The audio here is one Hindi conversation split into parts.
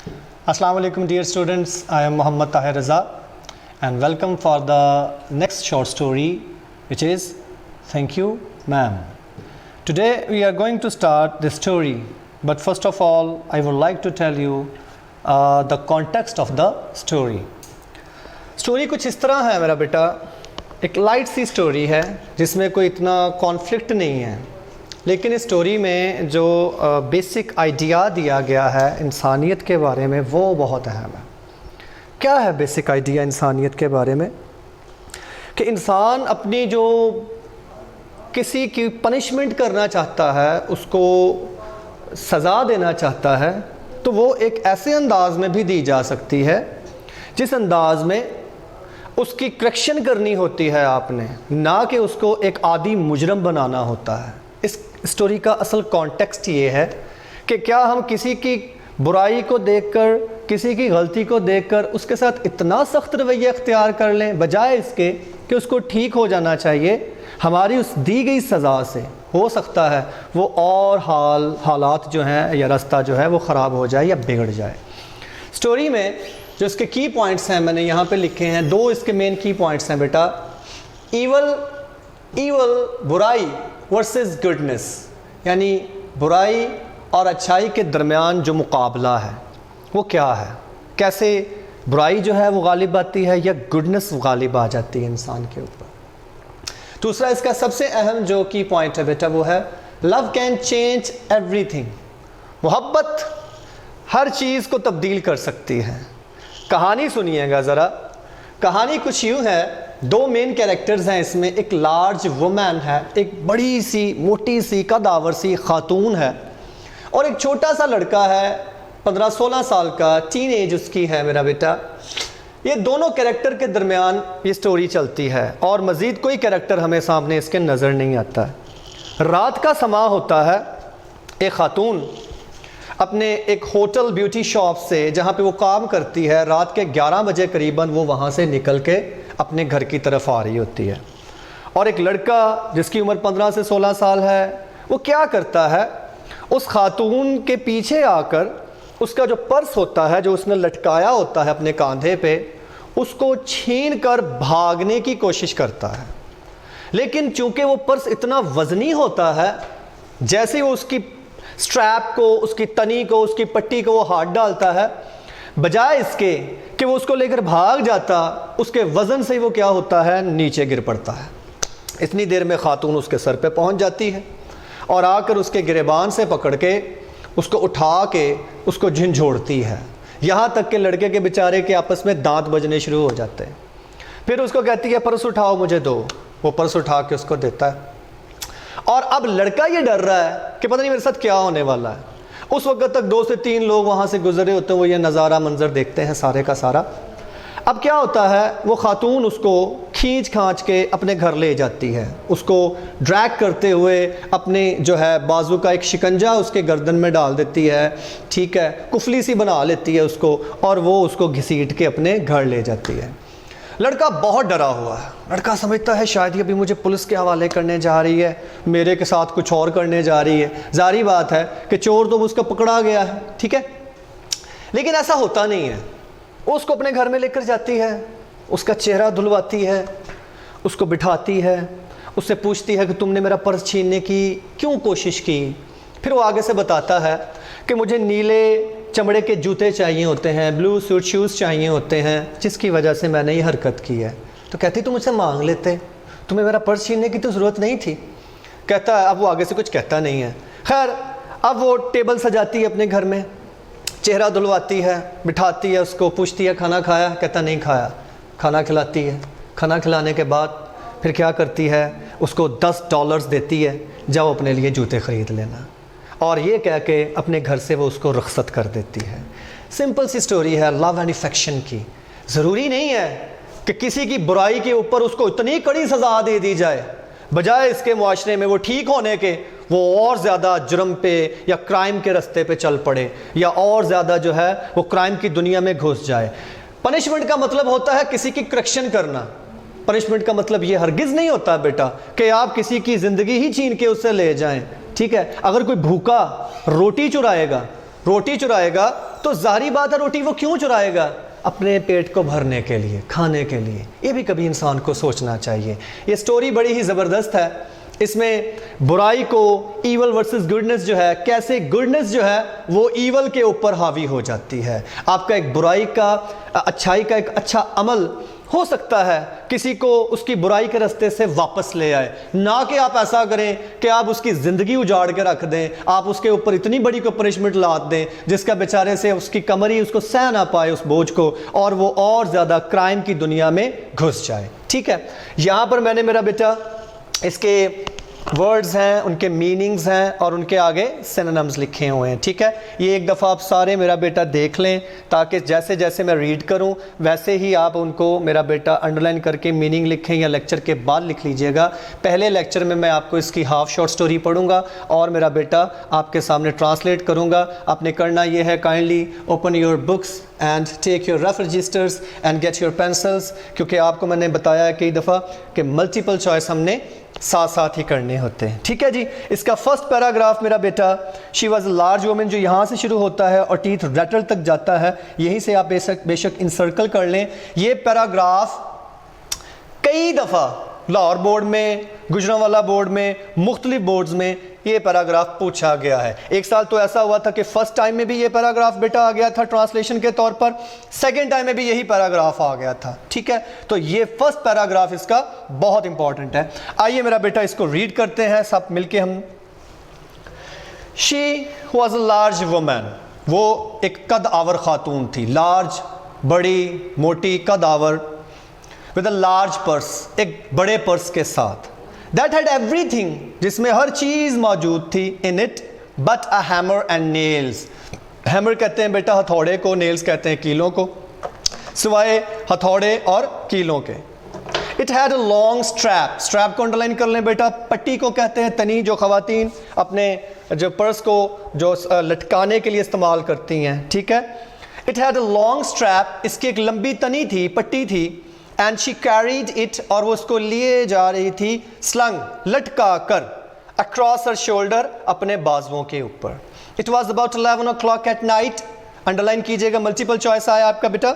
Assalamu alaikum dear students, I am Muhammad Tahir Raza and welcome for the next short story which is Thank You Ma'am. Today we are going to start the story, but first of all I would like to tell you the context of the story. Story कुछ इस तरह है मेरा बेटा, एक लाइट सी स्टोरी है जिसमें कोई इतना कॉन्फ्लिक्ट नहीं है, लेकिन इस स्टोरी में जो बेसिक आइडिया दिया गया है इंसानियत के बारे में वो बहुत अहम है। क्या है बेसिक आइडिया इंसानियत के बारे में? कि इंसान अपनी जो किसी की पनिशमेंट करना चाहता है, उसको सज़ा देना चाहता है, तो वो एक ऐसे अंदाज में भी दी जा सकती है जिस अंदाज में उसकी करेक्शन करनी होती है आपने, ना कि उसको एक आदी मुजरम बनाना होता है। इस स्टोरी का असल कॉन्टेक्स्ट ये है कि क्या हम किसी की बुराई को देखकर, किसी की गलती को देखकर उसके साथ इतना सख्त रवैया इख्तियार कर लें, बजाय इसके कि उसको ठीक हो जाना चाहिए। हमारी उस दी गई सज़ा से हो सकता है वो और हालात जो हैं या रास्ता जो है वो ख़राब हो जाए या बिगड़ जाए। स्टोरी में जो इसके की पॉइंट्स हैं मैंने यहाँ पे लिखे हैं, दो इसके मेन की पॉइंट्स हैं बेटा। ईवल बुराई वर्सेस गुडनेस, यानी बुराई और अच्छाई के दरमियान जो मुकाबला है वो क्या है, कैसे बुराई जो है वो गालिब आती है या गुडनेस गालिब आ जाती है इंसान के ऊपर। दूसरा इसका सबसे अहम जो की पॉइंट है बेटा वो है लव कैन चेंज एवरीथिंग। मोहब्बत हर चीज़ को तब्दील कर सकती है। कहानी सुनिएगा ज़रा। कहानी कुछ यूँ है, दो मेन कैरेक्टर्स हैं इसमें। एक लार्ज वुमन है, एक बड़ी सी मोटी सी कदावर सी खातून है, और एक छोटा सा लड़का है 15-16 साल का, टीन एज उसकी है मेरा बेटा। ये दोनों कैरेक्टर के दरमियान ये स्टोरी चलती है और मज़ीद कोई कैरेक्टर हमें सामने इसके नज़र नहीं आता है। रात का समा होता है। एक खातून अपने एक होटल ब्यूटी शॉप से जहाँ पे वो काम करती है, रात के 11 बजे करीबन वो वहाँ से निकल के अपने घर की तरफ आ रही होती है। और एक लड़का जिसकी उम्र 15 से 16 साल है, वो क्या करता है, उस खातून के पीछे आकर उसका जो पर्स होता है जो उसने लटकाया होता है अपने कंधे पे, उसको छीन कर भागने की कोशिश करता है। लेकिन चूंकि वो पर्स इतना वज़नी होता है, जैसे वो उसकी स्ट्रैप को, उसकी तनी को, उसकी पट्टी को वो हाथ डालता है, बजाय इसके कि वो उसको लेकर भाग जाता, उसके वज़न से वो क्या होता है, नीचे गिर पड़ता है। इतनी देर में खातून उसके सर पे पहुंच जाती है और आकर उसके गिरेबान से पकड़ के उसको उठा के उसको झंझोड़ती है, यहाँ तक कि लड़के के बेचारे के आपस में दांत बजने शुरू हो जाते हैं। फिर उसको कहती है पर्स उठाओ मुझे दो। वो पर्स उठा के उसको देता है और अब लड़का ये डर रहा है कि पता नहीं मेरे साथ क्या होने वाला है। उस वक्त तक 2 से 3 लोग वहाँ से गुजरे होते हैं, वो ये नज़ारा मंजर देखते हैं सारे का सारा। अब क्या होता है, वो खातून उसको खींच खांच के अपने घर ले जाती है, उसको ड्रैग करते हुए अपने जो है बाजू का एक शिकंजा उसके गर्दन में डाल देती है, ठीक है, कुफली सी बना लेती है उसको, और वो उसको घसीट के अपने घर ले जाती है। लड़का बहुत डरा हुआ है। लड़का समझता है शायद ये अभी मुझे पुलिस के हवाले करने जा रही है, मेरे के साथ कुछ और करने जा रही है। जारी बात है कि चोर तो उसका पकड़ा गया है, ठीक है, लेकिन ऐसा होता नहीं है। उसको अपने घर में लेकर जाती है, उसका चेहरा धुलवाती है, उसको बिठाती है, उससे पूछती है कि तुमने मेरा पर्स छीनने की क्यों कोशिश की। फिर वो आगे से बताता है कि मुझे नीले चमड़े के जूते चाहिए होते हैं, ब्लू सूट शूज़ चाहिए होते हैं, जिसकी वजह से मैंने ये हरकत की है। तो कहती तुम मुझसे मांग लेते, तुम्हें मेरा पर्स छीनने की तो ज़रूरत नहीं थी। कहता है, अब वो आगे से कुछ कहता नहीं है। खैर, अब वो टेबल सजाती है अपने घर में, चेहरा धुलवाती है, बिठाती है उसको, पूछती है खाना खाया, कहता नहीं खाया। खाना खिलाती है। खाना खिलाने के बाद फिर क्या करती है, उसको $10 देती है, जाओ अपने लिए जूते ख़रीद लेना, और ये कह के अपने घर से वो उसको रुखसत कर देती है। सिंपल सी स्टोरी है लव एंड अफेक्शन की। ज़रूरी नहीं है कि किसी की बुराई के ऊपर उसको इतनी कड़ी सज़ा दे दी जाए, बजाय इसके मुआशरे में वो ठीक होने के वो और ज़्यादा जुर्म पे या क्राइम के रास्ते पे चल पड़े, या और ज़्यादा जो है वो क्राइम की दुनिया में घुस जाए। पनिशमेंट का मतलब होता है किसी की करेक्शन करना। पनिशमेंट का मतलब ये हरगिज़ नहीं होता बेटा कि आप किसी की ज़िंदगी ही छीन के उससे ले जाएं, ठीक है। अगर कोई भूखा रोटी चुराएगा तो जाहिर बात है रोटी वो क्यों चुराएगा? अपने पेट को भरने के लिए, खाने के लिए। ये भी कभी इंसान को सोचना चाहिए। ये स्टोरी बड़ी ही ज़बरदस्त है। इसमें बुराई को, ईवल वर्सेस गुडनेस जो है, कैसे गुडनेस जो है वो ईवल के ऊपर हावी हो जाती है। आपका एक बुराई का, अच्छाई का एक अच्छा अमल हो सकता है किसी को उसकी बुराई के रास्ते से वापस ले आए, ना कि आप ऐसा करें कि आप उसकी ज़िंदगी उजाड़ के रख दें, आप उसके ऊपर इतनी बड़ी कोई पनिशमेंट लाद दें जिसका बेचारे से उसकी कमर ही उसको सह ना पाए उस बोझ को, और वो और ज़्यादा क्राइम की दुनिया में घुस जाए। ठीक है, यहाँ पर मैंने मेरा बेटा इसके वर्ड्स हैं, उनके मीनिंग्स हैं और उनके आगे सिनोनिम्स लिखे हुए हैं। ठीक है, ये एक दफ़ा आप सारे मेरा बेटा देख लें ताकि जैसे जैसे मैं रीड करूं वैसे ही आप उनको मेरा बेटा अंडरलाइन करके मीनिंग लिखें या लेक्चर के बाद लिख लीजिएगा। पहले लेक्चर में मैं आपको इसकी हाफ शॉर्ट स्टोरी पढ़ूंगा और मेरा बेटा आपके सामने ट्रांसलेट करूंगा। आपने करना ये है, kindly open your books and take your rough registers and get your pencils, क्योंकि आपको मैंने बताया कई दफ़ा कि मल्टीपल चॉइस हमने साथ साथ ही करने होते हैं। ठीक है जी, इसका फर्स्ट पैराग्राफ मेरा बेटा, she was a large woman, जो यहाँ से शुरू होता है और टीथ रैटल तक जाता है, यहीं से आप बेशक इंसर्कल कर लें। ये पैराग्राफ कई दफ़ा लाहौर बोर्ड में, गुजरांवाला बोर्ड में, मुख्तलिफ बोर्ड्स में ये पैराग्राफ पूछा गया है। एक साल तो ऐसा हुआ था कि फर्स्ट टाइम में भी ये पैराग्राफ बेटा आ गया था ट्रांसलेशन के तौर पर, सेकंड टाइम में भी यही पैराग्राफ आ गया था। ठीक है, तो ये फर्स्ट पैराग्राफ इसका बहुत इंपॉर्टेंट है। आइए मेरा बेटा इसको रीड करते हैं सब मिलके हम। She was a large woman, वो एक कद आवर खातून थी, लार्ज, बड़ी, मोटी, कद आवर, विद अ लार्ज पर्स, एक बड़े पर्स के साथ, दैट हैड एवरीथिंग, जिसमें हर चीज़ मौजूद थी, in it but a hammer and nails. Hammer कहते हैं बेटा हथौड़े को, नेल्स कहते हैं कीलों को, सिवाय हथौड़े और कीलों के। It had a long strap, strap को अंडरलाइन कर लें बेटा, पट्टी को कहते हैं तनी, जो खवातीन अपने जो पर्स को जो लटकाने के लिए इस्तेमाल करती हैं। ठीक है, it had a long strap, इसकी एक लंबी तनी थी, पट्टी थी, एंड शी कैरीड इट, और वो उसको लिए जा रही थी, स्लंग, लटका कर, अक्रॉस हर शोल्डर, अपने बाजुओं के ऊपर। It was about 11 o'clock at night, underline कीजिएगा, मल्टीपल चॉइस आया आपका बेटा,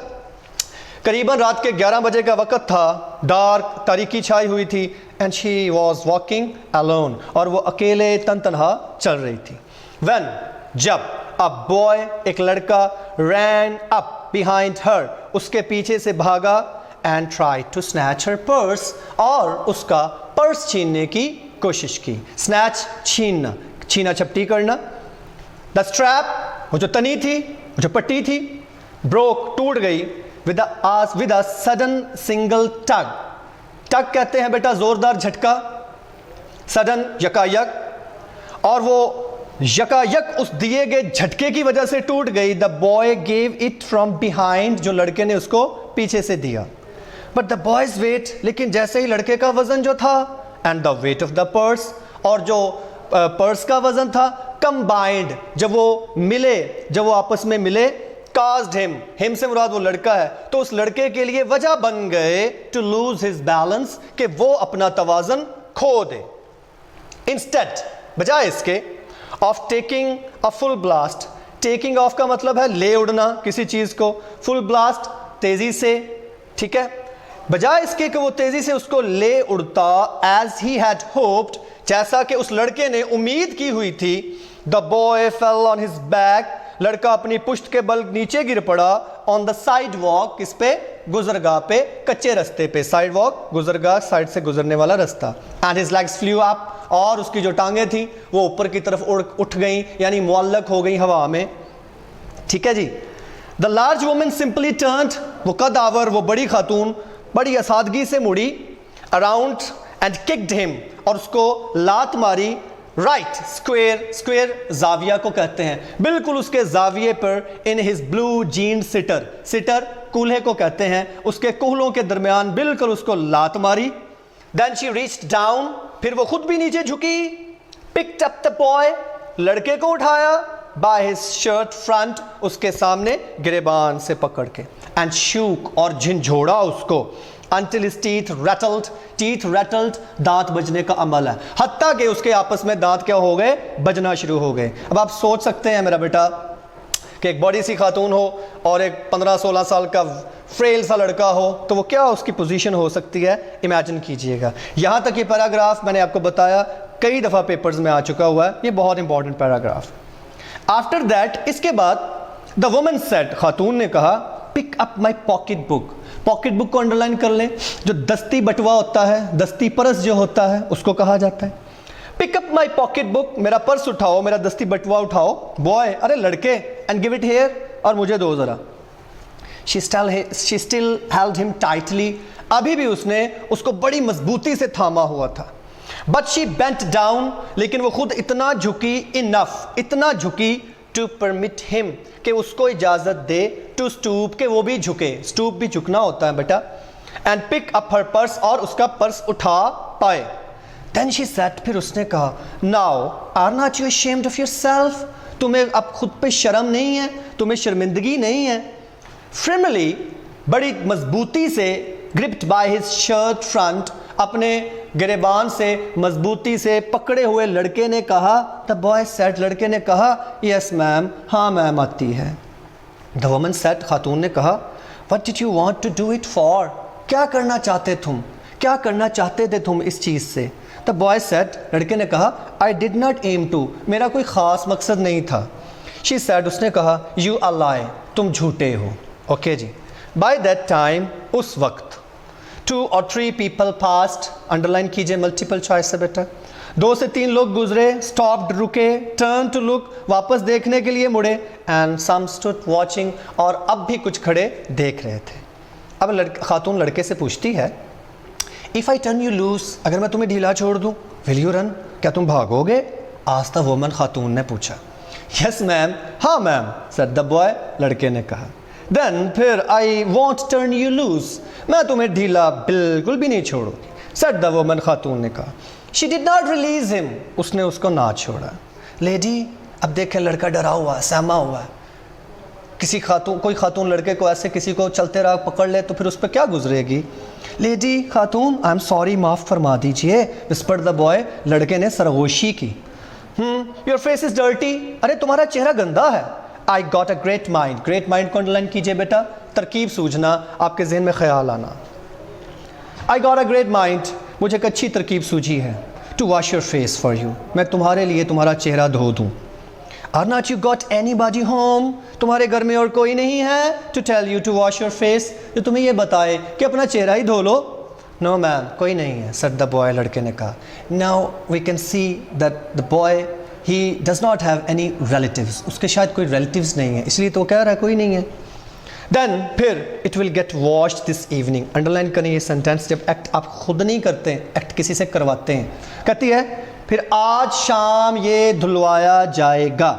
करीबन रात के 11 बजे का वक़्त था, डार्क, तारीकी छाई हुई थी, and she was walking alone, और वो अकेले तनहा चल रही थी। व्हेन, जब, अ बॉय, एक लड़का, रैन अप बिहाइंड हर, उसके पीछे से भागा, and try to snatch her purse, और उसका पर्स छीनने की कोशिश की। स्नैच, छीनना, छीना झपटी करना। द स्ट्रैप, वो जो तनी थी, वो जो पट्टी थी, ब्रोक, टूट गई, विद अ सडन सिंगल टग, टग कहते हैं बेटा जोरदार झटका, सडन यकायक, और वो यकायक उस दिए गए झटके की वजह से टूट गई। The boy gave it from behind, जो लड़के ने उसको पीछे से दिया। बट द बॉयज वेट, लेकिन जैसे ही लड़के का वजन जो था, and the weight of the purse, और जो पर्स का वजन था, कंबाइंड, जब वो मिले, जब वो आपस में मिले, काज्ड हिम से मुराद वो लड़का है, तो उस लड़के के लिए वजह बन गए टू लूज हिज बैलेंस, कि वो अपना तवाजन खो दे। इंस्टेड, बजाय इसके, of taking a full blast, taking of का मतलब है ले उड़ना किसी चीज को, फुल ब्लास्ट तेजी से। ठीक है, बजाय इसके कि वो तेजी से उसको ले उड़ता, एज ही हैड होप्ड, जैसा कि उस लड़के ने उम्मीद की हुई थी, the boy fell on his back, लड़का अपनी पुश्त के बल नीचे गिर पड़ा, ऑन द साइड वॉक, किस पे, गुजरगाह पे, कच्चे रास्ते पे, साइड वॉक, गुजरगाह, साइड से गुजरने वाला रास्ता। And his legs flu up, और उसकी जो टांगे थी वो ऊपर की तरफ उठ गई, यानी मुअल्लक हो गई हवा में। ठीक है जी। The large woman simply turned, वो कदावर, वो बड़ी खातून बड़ी असादगी से मुड़ी, अराउंड एंड किक्ड हिम, और उसको लात मारी, राइट स्क्वेयर, स्क्वेयर जाविया को कहते हैं, बिल्कुल उसके जाविये पर, in his blue jean sitter, sitter कूल्हे को कहते हैं, उसके कूल्हों के दरमियान बिल्कुल उसको लात मारी। देन शी रीच्ड डाउन, फिर वो खुद भी नीचे झुकी, पिक्ड अप द बॉय, लड़के को उठाया, बाय हिज शर्ट फ्रंट, उसके सामने गिरेबान से पकड़ के, एंड शूक, और झिंझोड़ा उसको, until his teeth rattled, teeth rattled, दांत बजने का अमल है, हत्ता कि उसके आपस में दांत क्या हो गए, बजना शुरू हो गए। अब आप सोच सकते हैं मेरा बेटा कि एक बड़ी सी खातून हो और एक 15-16 साल का फ्रेल सा लड़का हो, तो वो क्या उसकी पोजीशन हो सकती है, इमेजिन कीजिएगा। यहाँ तक ये पैराग्राफ मैंने आपको बताया कई दफ़ा पेपर्स में आ चुका हुआ है, ये बहुत इंपॉर्टेंट पैराग्राफ। आफ्टर दैट, इसके बाद द वुमन सेड, खातून ने कहा, pick up my pocket book. Pocket book को अंडरलाइन कर लें, जो दस्ती बटुआ होता है, दस्ती परस जो होता है उसको कहा जाता है। Pick up my pocket book, मेरा पर्स उठाओ, मेरा दस्ती बटुआ उठाओ। बॉय, अरे लड़के, एंड गिव इट हियर, और मुझे दो ज़रा। She still held him tightly, अभी भी उसने उसको बड़ी मजबूती से थामा हुआ था। बट शी बेंट डाउन, लेकिन वो खुद इतना झुकी, इनफ, इतना झुकी, टू परमिट हिम, कि उसको इजाज़त दे, टू स्टूप, के वो भी झुके, स्टूप भी झुकना होता है बेटा, and pick up her purse, और उसका पर्स उठा पाए। देन शी सेड, फिर उसने कहा, now are not you ashamed of yourself, तुम्हें अब खुद पे शर्म नहीं है, तुम्हें शर्मिंदगी नहीं है। फ्रिमली, बड़ी मजबूती से, gripped by his shirt front, अपने गिरेबान से मजबूती से पकड़े हुए लड़के ने कहा, द बॉय सेड, लड़के ने कहा, यस मैम, हाँ मैम आती है। द वुमन सेड, खातून ने कहा, what did you want to do it for, क्या करना चाहते तुम, क्या करना चाहते थे तुम इस चीज़ से। द बॉय सेड, लड़के ने कहा, I did not aim to, मेरा कोई ख़ास मकसद नहीं था। शी सेड, उसने कहा, यू आर लाई, तुम झूठे हो। ओके जी। बाय दैट टाइम, उस वक्त, 2 or 3 people passed, अंडरलाइन कीजिए, मल्टीपल चॉइस है बेटा। 2 से 3 लोग गुजरे, स्टॉप्ड, रुके, टर्न टू लुक, वापस देखने के लिए मुड़े, एंड सम स्टूड वॉचिंग, और अब भी कुछ खड़े देख रहे थे। अब खातून लड़के से पूछती है, if I turn you lose, अगर मैं तुम्हें ढीला छोड़ दूँ, विल यू रन, क्या तुम भागोगे, आस्क्ड द वुमन, खातून ने पूछा। यस मैम, हाँ मैम, सेड द बॉय, लड़के ने कहा। देन, फिर, I want turn you lose, मैं तुम्हें ढीला बिल्कुल भी नहीं छोड़ूंगी, सेड द वुमन, खातून ने कहा। She did not release him, उसने उसको ना छोड़ा। लेडी, अब देखें लड़का डरा हुआ है, सहमा हुआ है। कोई खातून लड़के को ऐसे किसी को चलते राह पकड़ ले तो फिर उस पर क्या गुजरेगी। Lady, Khatoon, I am sorry, माफ़ फरमा दीजिए, विस्पर्ड द बॉय, लड़के ने सरगोशी की। योर फेस इज डर्टी, अरे तुम्हारा चेहरा गंदा है। I got a great mind, great mind को अंडरलाइन कीजिए बेटा, तरकीब सूझना, आपके जहन में ख्याल आना। I got a great mind, मुझे एक अच्छी तरकीब सूझी है, to wash your face for you, मैं तुम्हारे लिए तुम्हारा चेहरा धो दूँ। Are not you got anybody home, तुम्हारे घर में और कोई नहीं है, to tell you to wash your face, जो तुम्हें ये बताए कि अपना चेहरा ही धो लो। नो मैम, कोई नहीं है, सेड द बॉय, लड़के ने कहा। Now we can see that the boy, he does not have any relatives, उसके शायद कोई रिलेटिव्स नहीं है, इसलिए तो कह रहा है कोई नहीं है। देन, फिर, it will get washed this evening, underline करें ये सेंटेंस, जब एक्ट आप खुद नहीं करते, एक्ट किसी से करवाते हैं। कहती है, फिर आज शाम ये धुलवाया जाएगा,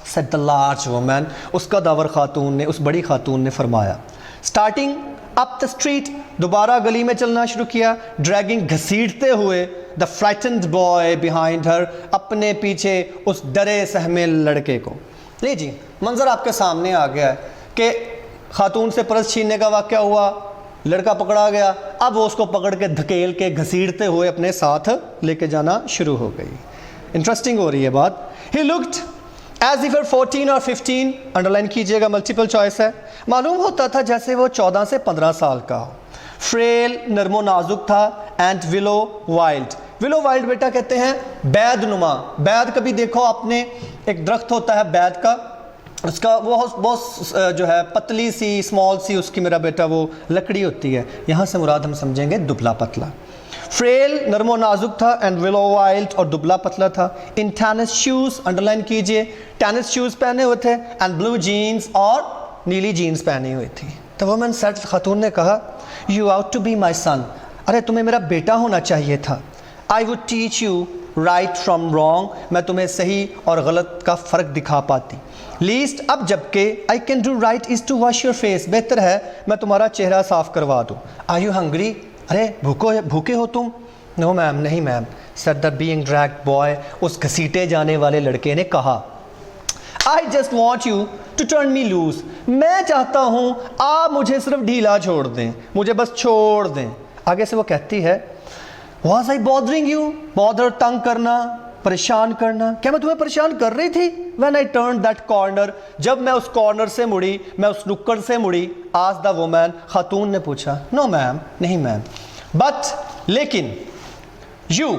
सेड द लार्ज वुमन, उसका दावर खातून ने, उस बड़ी खातून ने फरमाया। स्टार्टिंग अप द स्ट्रीट, दोबारा गली में चलना शुरू किया, ड्रैगिंग, घसीटते हुए, the frightened boy behind her, अपने पीछे उस डरे सहमे लड़के को। लीजिए, मंजर आपके सामने आ गया है कि खातून से पर्स छीनने का वाक़या हुआ, लड़का पकड़ा गया, अब वो उसको पकड़ के धकेल के घसीटते हुए अपने साथ लेके जाना शुरू हो गई। इंटरेस्टिंग हो रही है बात। ही लुक्ड एज इफ 14 और 15, अंडरलाइन कीजिएगा, मल्टीपल चॉइस है। मालूम होता था जैसे वो 14 से 15 साल का हो। फ्रेल, नरमो नाजुक था, and willow wild, willow wild बेटा कहते हैं बैद नुमा। बैद कभी देखो आपने, एक दरख्त होता है बैद का, उसका वो बहुत जो है पतली सी, स्मॉल सी, उसकी मेरा बेटा वो लकड़ी होती है, यहाँ से मुराद हम समझेंगे दुबला पतला। फ्रेल, नरमो नाजुक था, एंड विलो वाइल्ड, और दुबला पतला था। इन टेनिस शूज़, अंडरलाइन कीजिए, टेनिस शूज़ पहने हुए थे, एंड ब्लू जीन्स, और नीली जीन्स पहनी हुई थी। तो वुमन सेड, खातून ने कहा, you ought to be my son, अरे तुम्हें मेरा बेटा होना चाहिए था। I would teach you right from wrong, मैं तुम्हें सही और गलत का फ़र्क दिखा पाती। लीस्ट, अब जबकि, I can do right is to wash your face, बेहतर है मैं तुम्हारा चेहरा साफ़ करवा दूँ। आर यू हंग्री, अरे भूखे हो तुम। नो मैम, नहीं ma'am, said the being dragged boy, उस घसीटे जाने वाले लड़के ने कहा। I just want you to turn me loose, मैं चाहता हूँ आप मुझे सिर्फ ढीला छोड़ दें, मुझे बस छोड़ दें। आगे से वो कहती है, was I bothering you, bother, तंग करना, परेशान करना, क्या मैं तुम्हें परेशान कर रही थी? When I turned that corner, जब मैं उस कॉर्नर से मुड़ी, मैं उस नुक्कड़ से मुड़ी, asked the woman, खातून ने पूछा, no मैम, नहीं मैम, but लेकिन you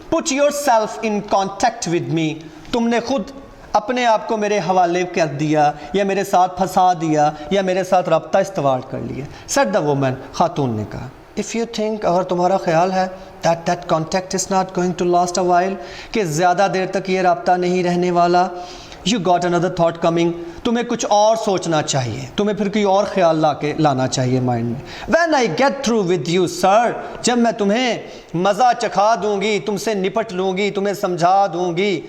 put yourself in contact with me, तुमने खुद अपने आप को मेरे हवाले कर दिया या मेरे साथ फंसा दिया या मेरे साथ रब्ता इस्तेमाल कर लिया। said the woman, खातून ने कहा, इफ़ यू थिंक, अगर तुम्हारा ख्याल है that contact is not going to last a while, कि ज़्यादा देर तक ये रब्ता नहीं रहने वाला, you got another thought coming, तुम्हें कुछ और सोचना चाहिए, तुम्हें फिर कोई और ख्याल लाना चाहिए माइंड में। When I get through with you sir, जब मैं तुम्हें मज़ा चखा दूंगी, तुमसे निपट लूँगी, तुम्हें समझा दूंगी,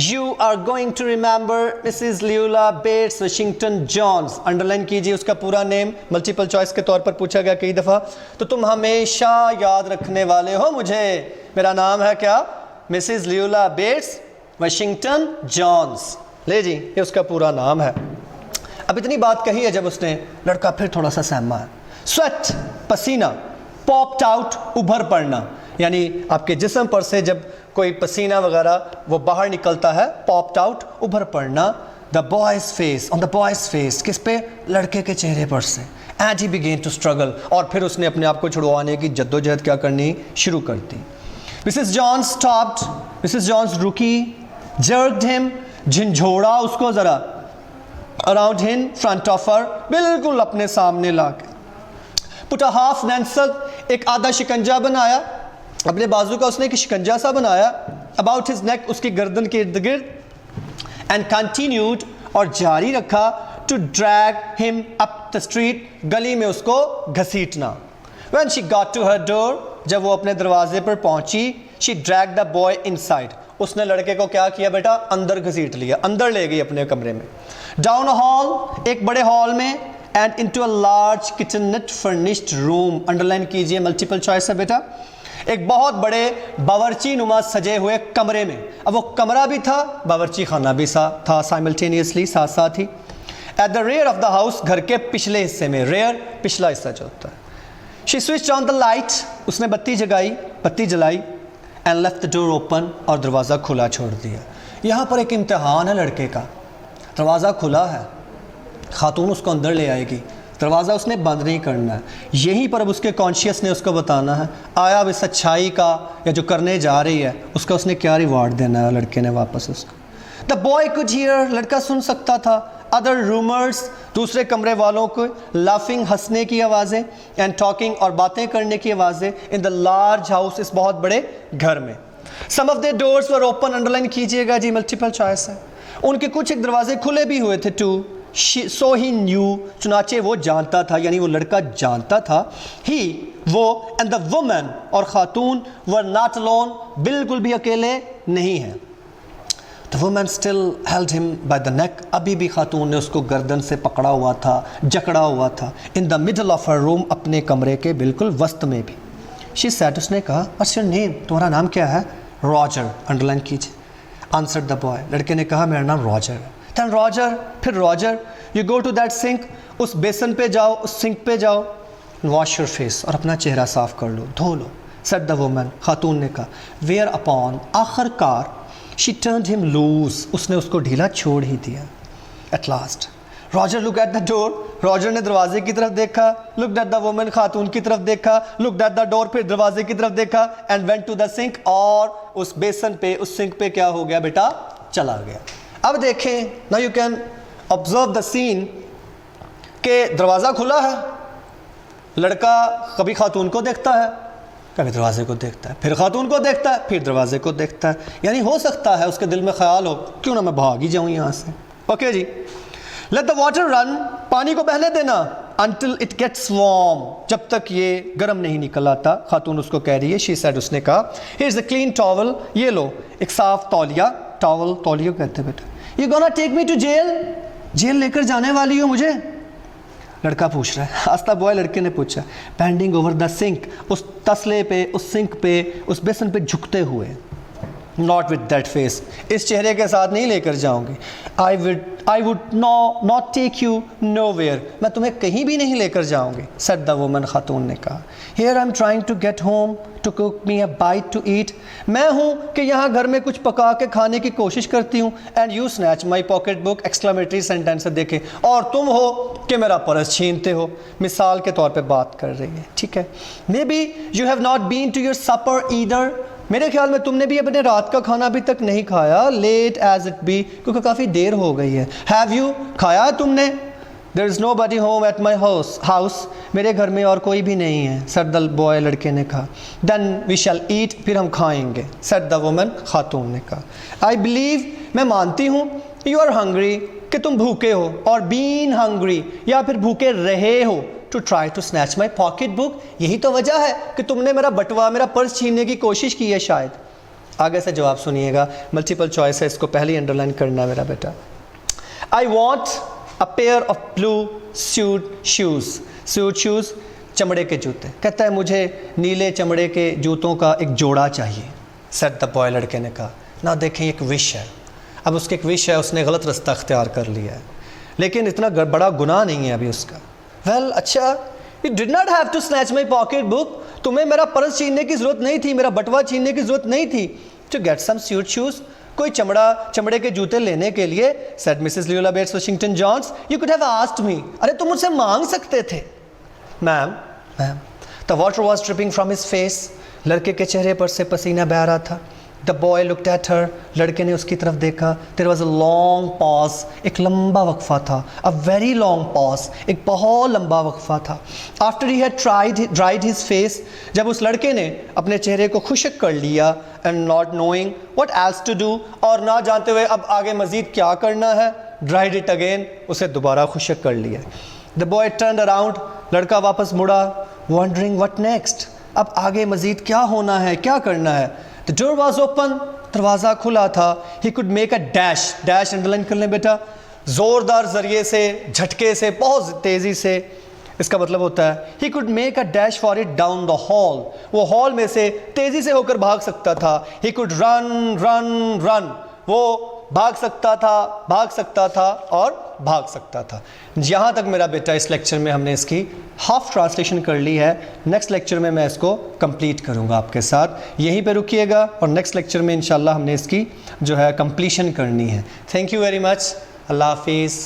You are going to remember Mrs. Leula Bates Washington Jones, underline कीजिए उसका पूरा नेम, मल्टीपल चॉइस के तौर पर पूछा गया कई दफ़ा, तो तुम हमेशा याद रखने वाले हो मुझे, मेरा नाम है क्या? Mrs Luella Bates Washington Jones. ले जी, ये उसका पूरा नाम है। अब इतनी बात कही है जब उसने, लड़का फिर थोड़ा सा सहमा है। स्वेट, पसीना, पॉप्ड आउट, उभर पड़ना, यानी आपके जिस्म पर से जब कोई पसीना वगैरह वो बाहर निकलता है, पॉप्ड आउट, उभर पड़ना। The boy's face, on the boy's face, किस पे? लड़के के चेहरे पर से। And he began to struggle, और फिर उसने अपने आप को छुड़वाने की जद्दोजहद क्या करनी शुरू कर दी। Mrs Jones stopped, Mrs Jones रुकी, जर्क्ड हिम, झंझोड़ा उसको ज़रा, around him, front of her, बिल्कुल अपने सामने ला के, पुट अ हाफ नैंसर, एक आधा शिकंजा बनाया, अपने बाजू का उसने एक शिकंजा सा बनाया, अबाउट हिज नेक, उसकी गर्दन के इर्द गिर्द, एंड कंटिन्यूड, और जारी रखा, to drag him up the street, गली में उसको घसीटना। When she got to her door, जब वो अपने दरवाजे पर पहुंची, she drag the boy inside, उसने लड़के को क्या किया बेटा? अंदर घसीट लिया, अंदर ले गई अपने कमरे में। डाउन अ हॉल, एक बड़े हॉल में, and into a large kitchenette furnished room, underline कीजिए, मल्टीपल चॉइस है बेटा, एक बहुत बड़े बावर्ची नुमा सजे हुए कमरे में। अब वो कमरा भी था, बावर्ची खाना भी था साइमल्टेनियसली, साथ साथ ही। At the rear of the house, घर के पिछले हिस्से में, रेयर पिछला हिस्सा जो होता है। She switched on the light, उसने बत्ती जलाई, and left the door open, और दरवाज़ा खुला छोड़ दिया। यहाँ पर एक इम्तिहान है लड़के का, दरवाज़ा खुला है, खातून उसको अंदर ले आएगी, दरवाज़ा उसने बंद नहीं करना है। यहीं पर अब उसके कॉन्शियस ने उसको बताना है आया अब इस अच्छाई का, या जो करने जा रही है उसका उसने क्या रिवार्ड देना है लड़के ने वापस उसको। द बॉय कुड हियर, लड़का सुन सकता था, अदर रूमर्स, दूसरे कमरे वालों को लाफिंग, हंसने की आवाज़ें, एंड टॉकिंग, और बातें करने की आवाज़ें, इन द लार्ज हाउस, इस बहुत बड़े घर में। Some of the doors were open, underline कीजिएगा जी, मल्टीपल चॉइस है। उनके कुछ एक दरवाजे खुले भी हुए थे, टू, सो ही न्यू, चुनाचे वो जानता था, यानी वो लड़का जानता था, ही, वो, एंड द वुमन, और खातून, वर नॉट अलोन, बिल्कुल भी अकेले नहीं हैं। The woman still held him by the neck, अभी भी खातून ने उसको गर्दन से पकड़ा हुआ था, जकड़ा हुआ था। In the middle of her room, अपने कमरे के बिल्कुल वस्त में भी। शी सेड, उसने कहा, व्हाट्स योर नेम, तुम्हारा नाम क्या है? रॉजर, अंडरलाइन कीजिए। आंसर्ड द बॉय, लड़के ने कहा, मेरा नाम रॉजर है। Then Roger, फिर Roger, you go to that sink, उस बेसन पे जाओ, उस सिंक पे जाओ, वॉश योर फेस, और अपना चेहरा साफ कर लो, धो लो। सेड द वुमन, खातून ने कहा। वेयर अपॉन, आखिरकार, शी टर्न्ड हिम लूज, उसने उसको ढीला छोड़ ही दिया। At last Roger look at the door, Roger ने दरवाजे की तरफ देखा, लुक एट द वुमन, खातून की तरफ देखा, लुक एट द डोर, फिर दरवाजे की तरफ देखा, and went to the sink, और उस बेसन पे, उस सिंक पे क्या हो गया बेटा? चला गया। अब देखें, now you can observe the scene, के दरवाज़ा खुला है, लड़का कभी खातून को देखता है, कभी दरवाजे को देखता है, फिर खातून को देखता है, फिर दरवाजे को देखता है, यानी हो सकता है उसके दिल में ख्याल हो, क्यों ना मैं भाग ही जाऊँ यहाँ से। ओके जी। लेट द वाटर रन, पानी को बहने देना, until it gets warm, जब तक ये गर्म नहीं निकल आता। खातून उसको कह रही है, she said, उसने कहा, here's a clean towel, ये लो एक साफ तौलिया, टॉवल तौलिया कहते हैं बेटा। You gonna take me to jail, jail लेकर जाने वाली हो मुझे? लड़का पूछ रहा है, आस्ता बॉय लड़के ने पूछा। बेंडिंग ओवर द सिंक, उस तसले पे, उस सिंक पे, उस बेसन पे झुकते हुए। नॉट विद दैट फेस, इस चेहरे के साथ नहीं लेकर जाऊंगी। I would not take you nowhere, मैं तुम्हें कहीं भी नहीं लेकर जाऊंगी। सेड द वुमन, खातून ने कहा। Here I am trying to get home to cook me a bite to eat, मैं हूँ कि यहाँ घर में कुछ पका के खाने की कोशिश करती हूँ। And you snatch my pocket book, exclamatory sentence देखे, और तुम हो कि मेरा पर्स छीनते हो। मिसाल के तौर पे बात कर रही है, ठीक है। Maybe you have not been to your supper either, मेरे ख्याल में तुमने भी अपने रात का खाना अभी तक नहीं खाया। लेट एज इट बी, क्योंकि काफ़ी देर हो गई है। हैव यू, खाया तुमने? There is nobody home at my house, मेरे घर में और कोई भी नहीं है। सेड द बॉय, लड़के ने कहा। देन वी शैल ईट, फिर हम खाएंगे। सेड द वुमन, खातून ने कहा। आई बिलीव, मैं मानती हूँ, यू आर हंग्री, कि तुम भूखे हो, और बीन हंग्री, या फिर भूखे रहे हो, to try to snatch my pocket book, यही तो वजह है कि तुमने मेरा बटवा, मेरा पर्स छीनने की कोशिश की है शायद। आगे से जवाब सुनिएगा, मल्टीपल चॉइस है, इसको पहले अंडरलाइन करना है मेरा बेटा। I want a pair of blue sued shoes, sued shoes चमड़े के जूते। कहता है मुझे नीले चमड़े के जूतों का एक जोड़ा चाहिए। सेड द बॉय, लड़के ने कहा। ना देखें, एक विश है, अब उसकी एक विश है, उसने गलत रास्ता अख्तियार कर लिया है, लेकिन इतना बड़ा गुनाह नहीं है अभी उसका। वेल, अच्छा, you did not have to snatch my pocket book, तुम्हें मेरा पर्स छीनने की ज़रूरत नहीं थी, मेरा बटवा छीनने की ज़रूरत नहीं थी। To get some suede shoes, कोई चमड़े के जूते लेने के लिए। Said Mrs Luella Bates Washington Jones, you could have asked me, अरे तुम मुझसे मांग सकते थे। Ma'am, the water was dripping from his face, लड़के के चेहरे पर से पसीना बह रहा था। The boy looked at her, लड़के ने उसकी तरफ देखा। There was a long pause, एक लंबा वक्फा था। अ वेरी लॉन्ग पॉज, एक बहुत लंबा वक्फा था। After he had dried his face, जब उस लड़के ने अपने चेहरे को खुश्क कर लिया। And not knowing what else to do, और ना जानते हुए अब आगे मज़ीद क्या करना है। ड्राइड इट अगेन, उसे दोबारा खुश्क कर लिया। द बॉय टर्न्ड अराउंड, लड़का वापस मुड़ा। वंडरिंग व्हाट नेक्स्ट, अब आगे मज़ीद क्या होना है, क्या करना है। The door was open, दरवाज़ा खुला था। He could make a dash, dash underline कर लें बेटा, ज़ोरदार ज़रिए से, झटके से, बहुत तेज़ी से, इसका मतलब होता है he could make a dash for it down the hall, वो हॉल में से तेज़ी से होकर भाग सकता था। He could run, वो भाग सकता था और भाग सकता था। यहाँ तक मेरा बेटा इस लेक्चर में हमने इसकी हाफ ट्रांसलेशन कर ली है। नेक्स्ट लेक्चर में मैं इसको कंप्लीट करूँगा आपके साथ, यहीं पे रुकिएगा, और नेक्स्ट लेक्चर में इंशाल्लाह हमने इसकी जो है कंप्लीशन करनी है। थैंक यू वेरी मच, अल्लाह हाफिज़।